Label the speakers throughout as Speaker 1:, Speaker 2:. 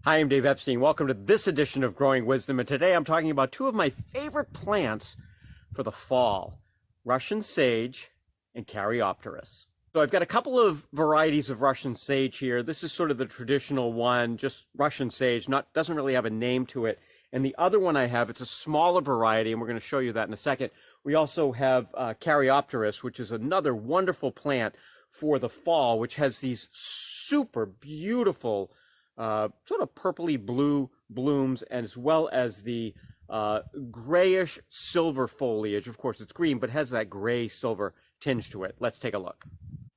Speaker 1: Hi, I'm Dave Epstein. Welcome to this edition of Growing Wisdom, and today I'm talking about two of my favorite plants for the fall, Russian sage and Caryopteris. So I've got a couple of varieties of Russian sage here. This is sort of the traditional one, just Russian sage, doesn't really have a name to it. And the other one I have, it's a smaller variety, and we're going to show you that in a second. We also have Caryopteris, which is another wonderful plant for the fall, which has these super beautiful sort of purpley blue blooms, as well as the grayish silver foliage. Of course, it's green, but has that gray silver tinge to it. Let's take a look.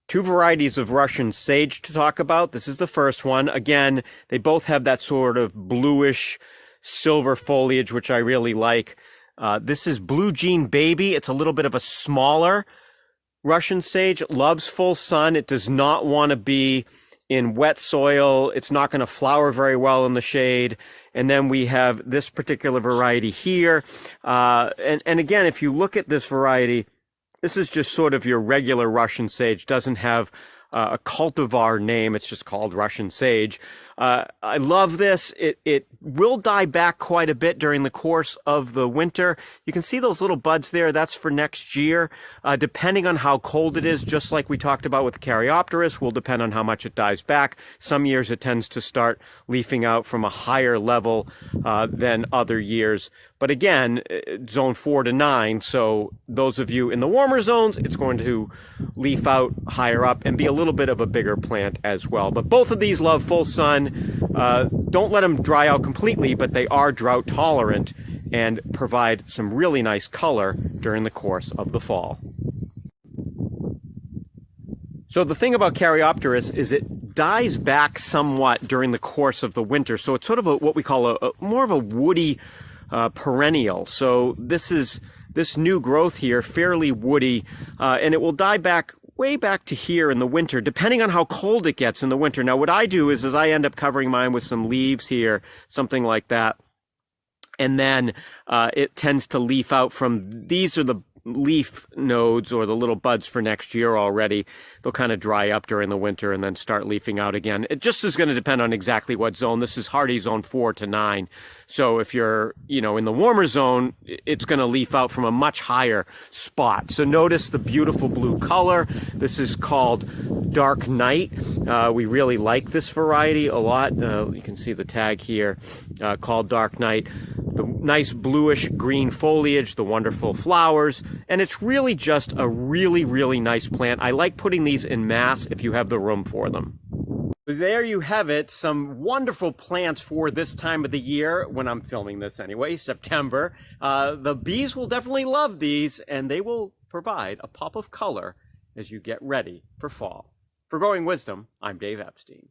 Speaker 1: Two varieties of Russian sage to talk about. This is the first one. Again, they both have that sort of bluish silver foliage, which I really like. This is Blue Jean Baby. It's a little bit of a smaller Russian sage. It loves full sun. It does not want to be in wet soil. It's not going to flower very well in the shade. And then we have this particular variety here. And again, if you look at this variety, this is just sort of your regular Russian sage. Doesn't have a cultivar name. It's just called Russian sage. I love this. It will die back quite a bit during the course of the winter. You can see those little buds there. That's for next year. Depending on how cold it is, just like we talked about with Caryopteris, will depend on how much it dies back. Some years it tends to start leafing out from a higher level than other years. But again, zone 4 to 9. So those of you in the warmer zones, it's going to leaf out higher up and be a little bit of a bigger plant as well. But both of these love full sun. Don't let them dry out completely, but they are drought tolerant and provide some really nice color during the course of the fall. So the thing about Caryopteris is it dies back somewhat during the course of the winter. So it's sort of what we call more of a woody perennial. So this new growth here, fairly woody, and it will die back way back to here in the winter, depending on how cold it gets in the winter. Now, what I do is I end up covering mine with some leaves here, something like that. And then it tends to leaf out from, these are the leaf nodes or the little buds for next year already. They'll kind of dry up during the winter and then start leafing out again. It just is going to depend on exactly what zone. This is hardy zone 4 to 9. So if you're, in the warmer zone, it's going to leaf out from a much higher spot. So notice the beautiful blue color. This is called Dark Night. We really like this variety a lot. You can see the tag here, called Dark Night. The nice bluish green foliage, the wonderful flowers, and it's really just a really, really nice plant. I like putting these in mass if you have the room for them. There you have it, some wonderful plants for this time of the year, when I'm filming this anyway, September. The bees will definitely love these, and they will provide a pop of color as you get ready for fall. For Growing Wisdom, I'm Dave Epstein.